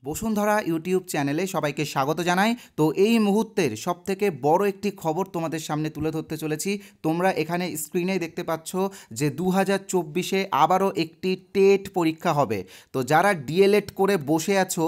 Bashundhara YouTube চ্যানেলে সবাইকে স্বাগত জানাই। তো এই মুহূর্তের সবথেকে বড় একটি খবর তোমাদের সামনে তুলে ধরতে চলেছি। তোমরা এখানে স্ক্রিনে দেখতে পাচ্ছ যে 2024-এ আবারও একটি টেট পরীক্ষা হবে। তো যারা ডিএলএড করে বসে আছো,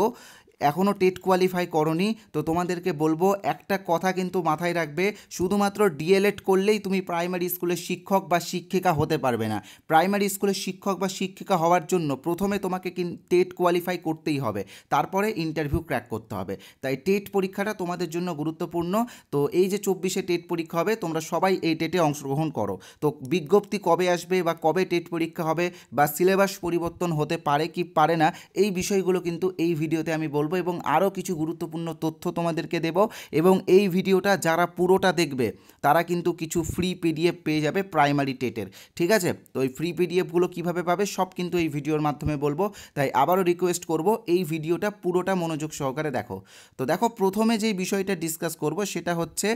এখনও টেট কোয়ালিফাই করনি, তো তোমাদেরকে বলবো একটা কথা কিন্তু মাথায় রাখবে, শুধুমাত্র ডিএলএড করলেই তুমি প্রাইমারি স্কুলের শিক্ষক বা শিক্ষিকা হতে পারবে না। প্রাইমারি স্কুলের শিক্ষক বা শিক্ষিকা হওয়ার জন্য প্রথমে তোমাকে টেট কোয়ালিফাই করতেই হবে, তারপরে ইন্টারভিউ ক্র্যাক করতে হবে। তাই টেট পরীক্ষাটা তোমাদের জন্য গুরুত্বপূর্ণ। তো এই যে 24-এ টেট পরীক্ষা হবে, তোমরা সবাই এই টেটে অংশগ্রহণ করো। তো বিজ্ঞপ্তি কবে আসবে বা কবে টেট পরীক্ষা হবে বা সিলেবাস পরিবর্তন হতে পারে কি পারে না, এই বিষয়গুলো কিন্তু এই ভিডিওতে আমি বলবো এবং আরও কিছু গুরুত্বপূর্ণ তথ্য তোমাদেরকে দেব। এবং এই ভিডিওটা যারা পুরোটা দেখবে তারা কিন্তু কিছু ফ্রি পিডিএফ পেয়ে যাবে প্রাইমারি টেটের। ঠিক আছে, তো এই ফ্রি পিডিএফগুলো কীভাবে পাবে সব কিন্তু এই ভিডিওর মাধ্যমে বলবো। তাই আবারও রিকোয়েস্ট করব এই ভিডিওটা পুরোটা মনোযোগ সহকারে দেখো। তো দেখো, প্রথমে যে বিষয়টা ডিসকাস করব সেটা হচ্ছে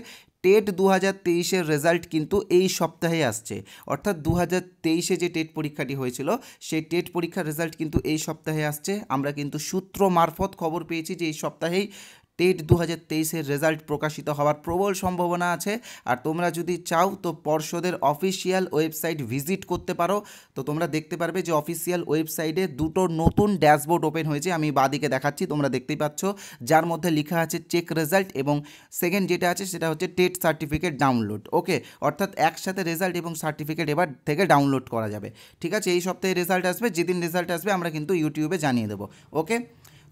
টেট 2023-এর রেজাল্ট কিন্তু এই সপ্তাহে আসছে। অর্থাৎ 2023-এ যে টেট পরীক্ষাটি হয়েছিল সেই টেট পরীক্ষার রেজাল্ট কিন্তু এই সপ্তাহে আসছে। আমরা কিন্তু সূত্র মারফত খবর পেয়েছি যে এই সপ্তাহেই টেট 2023-এর রেজাল্ট প্রকাশিত হওয়ার প্রবল সম্ভাবনা আছে। আর তোমরা যদি চাও তো পর্ষদের অফিসিয়াল ওয়েবসাইট ভিজিট করতে পারো। তো তোমরা দেখতে পারবে যে অফিসিয়াল ওয়েবসাইটে দুটো নতুন ড্যাশবোর্ড ওপেন হয়েছে, আমি বাদিকে দেখাচ্ছি, তোমরা দেখতেই পাচ্ছ, যার মধ্যে লেখা আছে চেক রেজাল্ট এবং সেকেন্ড যেটা আছে সেটা হচ্ছে টেট সার্টিফিকেট ডাউনলোড। ওকে, অর্থাৎ একসাথে রেজাল্ট এবং সার্টিফিকেট এবার থেকে ডাউনলোড করা যাবে। ঠিক আছে, এই সপ্তাহে রেজাল্ট আসবে, যেদিন রেজাল্ট আসবে আমরা কিন্তু ইউটিউবে জানিয়ে দেবো। ওকে,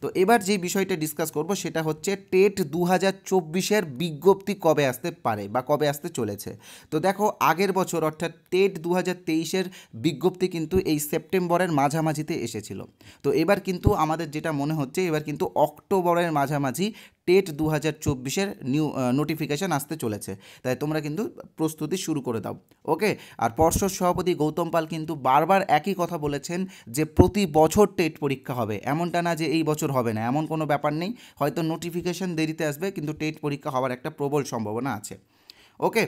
তো এবার যে বিষয়টা ডিসকাস করব সেটা হচ্ছে টেট 2024-এর বিজ্ঞপ্তি কবে আসতে পারে বা কবে আসতে চলেছে। তো দেখো, আগের বছর অর্থাৎ টেট 2023-এর বিজ্ঞপ্তি কিন্তু এই সেপ্টেম্বরের মাঝামাঝিতে এসেছিল। তো এবার কিন্তু আমাদের যেটা মনে হচ্ছে এবার কিন্তু অক্টোবরের মাঝামাঝি টেট 2024-এর নোটিফিকেশান আসতে চলেছে। তাই তোমরা কিন্তু প্রস্তুতি শুরু করে দাও। ওকে, আর পর্ষদ সভাপতি গৌতম পাল কিন্তু বারবার একই কথা বলেছেন যে প্রতি বছর টেট পরীক্ষা হবে, এমনটা না যে এই বছর হবে না, এমন কোনো ব্যাপার নেই। হয়তো নোটিফিকেশান দেরিতে আসবে কিন্তু টেট পরীক্ষা হওয়ার একটা প্রবল সম্ভাবনা আছে। ওকে,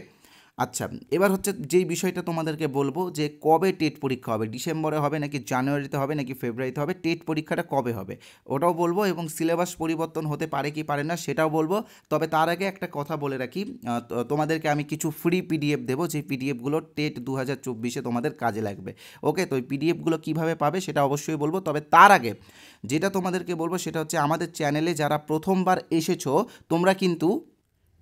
আচ্ছা, এবার হচ্ছে যেই বিষয়টা তোমাদেরকে বলবো যে কবে টেট পরীক্ষা হবে, ডিসেম্বরে হবে নাকি জানুয়ারিতে হবে নাকি ফেব্রুয়ারিতে হবে, টেট পরীক্ষাটা কবে হবে ওটাও বলবো এবং সিলেবাস পরিবর্তন হতে পারে কি পারে না সেটাও বলবো। তবে তার আগে একটা কথা বলে রাখি, তোমাদেরকে আমি কিছু ফ্রি পিডিএফ দেবো, যে পিডিএফগুলো টেট 2024-এ তোমাদের কাজে লাগবে। ওকে, তো এই পিডিএফগুলো কীভাবে পাবে সেটা অবশ্যই বলবো। তবে তার আগে যেটা তোমাদেরকে বলবো সেটা হচ্ছে আমাদের চ্যানেলে যারা প্রথমবার এসেছো তোমরা কিন্তু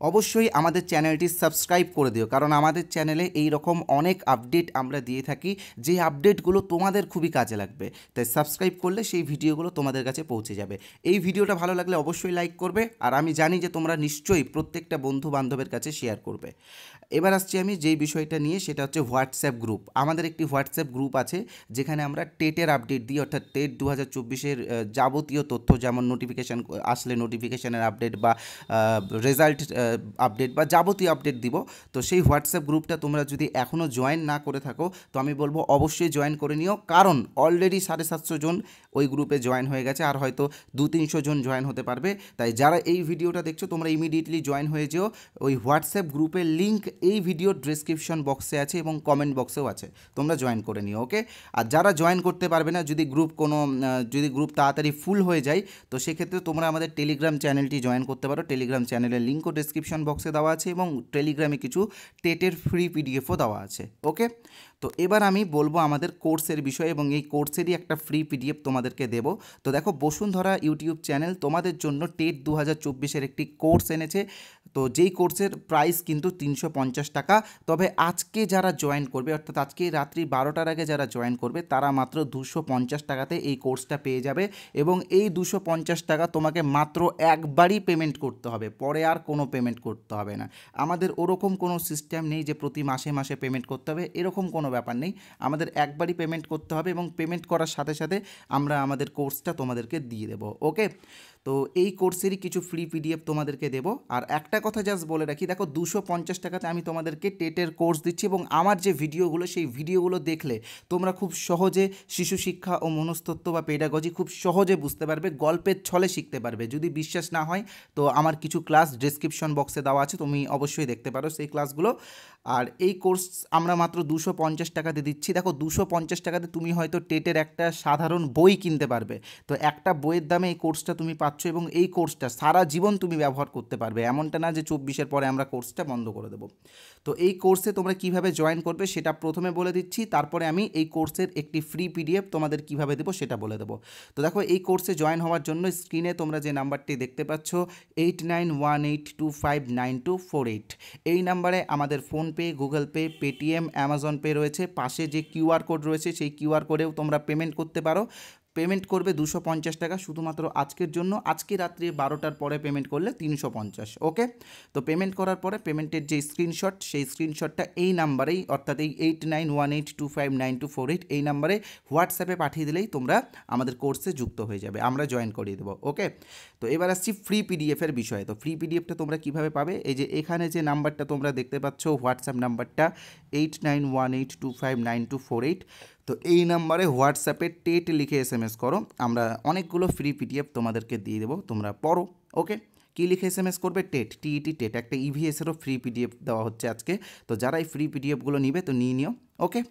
অবশ্যই আমাদের চ্যানেলটি সাবস্ক্রাইব করে দিও, কারণ আমাদের চ্যানেলে এই রকম অনেক আপডেট আমরা দিয়ে থাকি, যে আপডেটগুলো তোমাদের খুবই কাজে লাগবে। তাই সাবস্ক্রাইব করলে সেই ভিডিওগুলো তোমাদের কাছে পৌঁছে যাবে। এই ভিডিওটা ভালো লাগলে অবশ্যই লাইক করবে, আর আমি জানি যে তোমরা নিশ্চয়ই প্রত্যেকটা বন্ধু বান্ধবের কাছে শেয়ার করবে। এবার আসছি আমি যেই বিষয়টা নিয়ে, সেটা হচ্ছে হোয়াটসঅ্যাপ গ্রুপ। আমাদের একটি হোয়াটসঅ্যাপ গ্রুপ আছে যেখানে আমরা টেটের আপডেট দিই, অর্থাৎ টেট 2024-এর যাবতীয় তথ্য, যেমন নোটিফিকেশান আসলে নোটিফিকেশানের আপডেট বা রেজাল্ট আপডেট বা যাবতীয় আপডেট দিব। তো সেই হোয়াটসঅ্যাপ গ্রুপটা তোমরা যদি এখনও জয়েন না করে থাকো তো আমি বলবো অবশ্যই জয়েন করে নিও, কারণ অলরেডি 750 জন ওই গ্রুপে জয়েন হয়ে গেছে, আর হয়তো 200-300 জন জয়েন হতে পারবে। তাই যারা এই ভিডিওটা দেখছো তোমরা ইমিডিয়েটলি জয়েন হয়ে যেও। ওই হোয়াটসঅ্যাপ গ্রুপের লিঙ্ক এই ভিডিওর ডেসক্রিপশন বক্সে আছে এবং কমেন্ট বক্সেও আছে, তোমরা জয়েন করে নিও। ওকে, আর যারা জয়েন করতে পারবে না, যদি গ্রুপ তাড়াতাড়ি ফুল হয়ে যায়, তো সেক্ষেত্রে তোমরা আমাদের টেলিগ্রাম চ্যানেলটি জয়েন করতে পারো। টেলিগ্রাম চ্যানেলের লিঙ্কও ডেসক্রিপশন বক্সে দেওয়া আছে এবং টেলিগ্রামে কিছু টেটের ফ্রি পিডিএফও দেওয়া আছে। ওকে, তো এবার আমি বলবো আমাদের কোর্সের বিষয়ে এবং এই কোর্সেরই একটা ফ্রি পিডিএফ তোমাদেরকে দেবো। তো দেখো, বসুন্ধরা ইউটিউব চ্যানেল তোমাদের জন্য টেট 2024-এর একটি কোর্স এনেছে। তো যেই কোর্সের প্রাইস কিন্তু 350 টাকা। তবে আজকে যারা জয়েন করবে, অর্থাৎ আজকে রাত্রি 12টার আগে যারা জয়েন করবে, তারা মাত্র 250 টাকাতে এই কোর্সটা পেয়ে যাবে। এবং এই 250 টাকা তোমাকে মাত্র একবারই পেমেন্ট করতে হবে, পরে আর কোনো পেমেন্ট করতে হবে না। আমাদের ওরকম কোনো সিস্টেম নেই যে প্রতি মাসে মাসে পেমেন্ট করতে হবে, এরকম কোনো ব্যাপার নেই। আমাদের একবারই পেমেন্ট করতে হবে এবং পেমেন্ট করার সাথে সাথে আমরা আমাদের কোর্সটা তোমাদেরকে দিয়ে দেবো। ওকে, তো এই কোর্সেরই কিছু ফ্রি পিডিএফ তোমাদেরকে দেবো। আর একটা কথা জাস্ট বলে রাখি, দেখো 250 টাকাতে আমি তোমাদেরকে টেটের কোর্স দিচ্ছি এবং আমার যে ভিডিওগুলো সেই ভিডিওগুলো দেখলে তোমরা খুব সহজে শিশু শিক্ষা ও মনস্তত্ত্ব বা পেডাগজি খুব সহজে বুঝতে পারবে, গল্পের ছলে শিখতে পারবে। যদি বিশ্বাস না হয় তো আমার কিছু ক্লাস ডেসক্রিপশন বক্সে দেওয়া আছে, তুমি অবশ্যই দেখতে পারো সেই ক্লাসগুলো। আর এই কোর্স আমরা মাত্র 250 টাকাতে দিচ্ছি। দেখো 250 টাকাতে তুমি হয়তো টেটের একটা সাধারণ বই কিনতে পারবে, তো একটা বইয়ের দামে এই কোর্সটা তুমি পাচ্ছ এবং এই কোর্সটা সারা জীবন তুমি ব্যবহার করতে পারবে। এমনটা না যে 24-এর পরে আমরা কোর্সটা বন্ধ করে দেবো। তো এই কোর্সে তোমরা কিভাবে জয়েন করবে সেটা প্রথমে বলে দিচ্ছি, তারপরে আমি এই কোর্সের একটি ফ্রি পিডিএফ তোমাদের কিভাবে দেবো সেটা বলে দেবো। তো দেখো এই কোর্সে জয়েন হওয়ার জন্য স্ক্রিনে তোমরা যে নাম্বারটি দেখতে পাচ্ছ 8918259248, এই নাম্বারে আমাদের PhonePe, Google pay, Paytm, Amazon pay রয়েছে। পাশে যে কিউআর কোড রয়েছে সেই কিউআর কোডেও তোমরা পেমেন্ট করতে পারো। পেমেন্ট করবে 250 টাকা শুধুমাত্র আজকের জন্য। আজকে রাত্রি 12টার পরে পেমেন্ট করলে 350। ওকে, তো পেমেন্ট করার পরে পেমেন্টের যে স্ক্রিনশট সেই স্ক্রিনশটটা এই নাম্বারেই, অর্থাৎ এই 8918259248 এই নাম্বারে হোয়াটসঅ্যাপে পাঠিয়ে দিলেই তোমরা আমাদের কোর্সে যুক্ত হয়ে যাবে, আমরা জয়েন করিয়ে দেবো। ওকে, তো এবার আসছি ফ্রি পিডিএফের বিষয়ে। তো ফ্রি পিডিএফটা তোমরা কিভাবে পাবে, এই যে এখানে যে নাম্বারটা তোমরা দেখতে পাচ্ছ হোয়াটসঅ্যাপ নাম্বারটা 8918259248, তো এই নাম্বারে হোয়াটসঅ্যাপে টেট লিখে SMS করো, আমরা অনেকগুলো ফ্রি পিডিএফ তোমাদেরকে দিয়ে দেবো, তোমরা পড়ো। ওকে, কী লিখে SMS করবে, টেট, TET টেট, একটা EVS-এরও ফ্রি পিডিএফ দেওয়া হচ্ছে আজকে। তো যারা এই ফ্রি পিডিএফগুলো নিবে তো নিয়ে নিও। ওকে,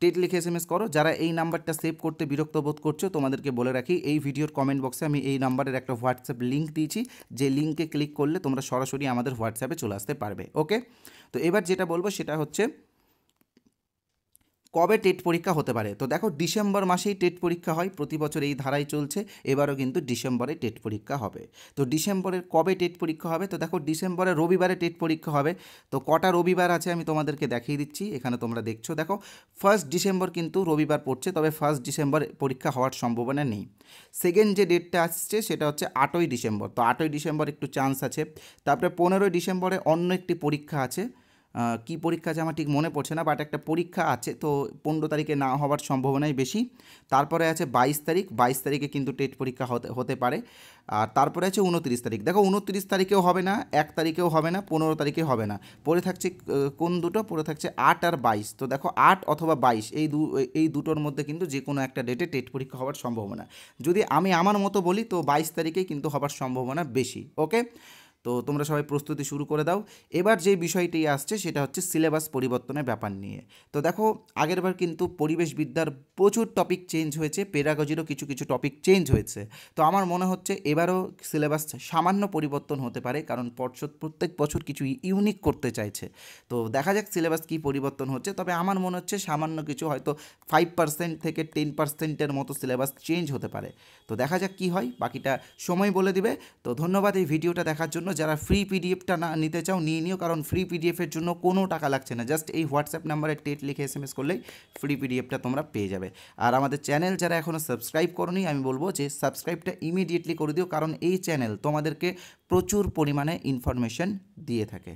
টেট লিখে SMS করো। যারা এই নাম্বারটা সেভ করতে বিরক্ত বোধ করছো, তোমাদেরকে বলে রাখি এই ভিডিওর কমেন্ট বক্সে আমি এই নাম্বারের একটা হোয়াটসঅ্যাপ লিঙ্ক দিয়েছি, যে লিঙ্কে ক্লিক করলে তোমরা সরাসরি আমাদের হোয়াটসঅ্যাপে চলে আসতে পারবে। ওকে, তো এবার যেটা বলবো সেটা হচ্ছে কবে টেট পরীক্ষা হতে পারে। তো দেখো ডিসেম্বর মাসেই টেট পরীক্ষা হয়, প্রতি বছর এই ধারাই চলছে, এবারও কিন্তু ডিসেম্বরে টেট পরীক্ষা হবে। তো ডিসেম্বরের কবে টেট পরীক্ষা হবে, তো দেখো ডিসেম্বরের রবিবারে টেট পরীক্ষা হবে। তো কটা রবিবার আছে আমি তোমাদেরকে দেখিয়ে দিচ্ছি, এখানে তোমরা দেখছো। দেখো 1 ডিসেম্বর কিন্তু রবিবার পড়ছে, তবে 1 ডিসেম্বর পরীক্ষা হওয়ার সম্ভাবনা নেই। সেকেন্ড যে ডেটটা আসছে সেটা হচ্ছে 8ই ডিসেম্বর, তো 8ই ডিসেম্বর একটু চান্স আছে। তারপরে 15ই ডিসেম্বরে অন্য একটি পরীক্ষা আছে, কি পরীক্ষা আছে আমার ঠিক মনে পড়ছে না, বাট একটা পরীক্ষা আছে, তো 15 তারিখে না হওয়ার সম্ভাবনাই বেশি। তারপরে আছে 22 তারিখ, 22 তারিখে কিন্তু টেট পরীক্ষা হতে পারে। আর তারপরে আছে 29 তারিখ, দেখো 29 তারিখেও হবে না, 1 তারিখেও হবে না, 15 তারিখে হবে না। পরে থাকছে কোন দুটো, পরে থাকছে 8 আর 22। তো দেখো 8 অথবা 22 এই দুটোর মধ্যে কিন্তু যে কোনো একটা ডেটে টেট পরীক্ষা হওয়ার সম্ভাবনা। যদি আমি আমার মতো বলি তো 22 তারিখেই কিন্তু হওয়ার সম্ভাবনা বেশি। ওকে, তো তোমরা সবাই প্রস্তুতি শুরু করে দাও। এবার যে বিষয়টি আসছে সেটা হচ্ছে সিলেবাস পরিবর্তনের ব্যাপার নিয়ে। তো দেখো আগেরবার কিন্তু পরিবেশবিদ্যার প্রচুর টপিক চেঞ্জ হয়েছে, পেডাগজিরও কিছু কিছু টপিক চেঞ্জ হয়েছে। তো আমার মনে হচ্ছে এবারও সিলেবাস সামান্য পরিবর্তন হতে পারে, কারণ পর্ষদ প্রত্যেক বছর কিছু ইউনিক করতে চাইছে। তো দেখা যাক সিলেবাস কী পরিবর্তন হচ্ছে, তবে আমার মনে হচ্ছে সামান্য কিছু, হয়তো 5% থেকে 10%-এর মতো সিলেবাস চেঞ্জ হতে পারে। তো দেখা যাক কী হয়, বাকিটা সময় বলে দিবে। তো ধন্যবাদ এই ভিডিওটা দেখার জন্য। যারা ফ্রি পিডিএফটা না নিতে চাও নিয়ে নিও, কারণ ফ্রি পিডিএফের জন্য কোনো টাকা লাগছে না, জাস্ট এই হোয়াটসঅ্যাপ নাম্বারে টেট লিখে SMS করলেই ফ্রি পিডিএফটা তোমরা পেয়ে যাবে। আর আমাদের চ্যানেল যারা এখনও সাবস্ক্রাইব করোনি, আমি বলবো যে সাবস্ক্রাইবটা ইমিডিয়েটলি করে দিও, কারণ এই চ্যানেল তোমাদেরকে প্রচুর পরিমাণে ইনফরমেশন দিয়ে থাকে।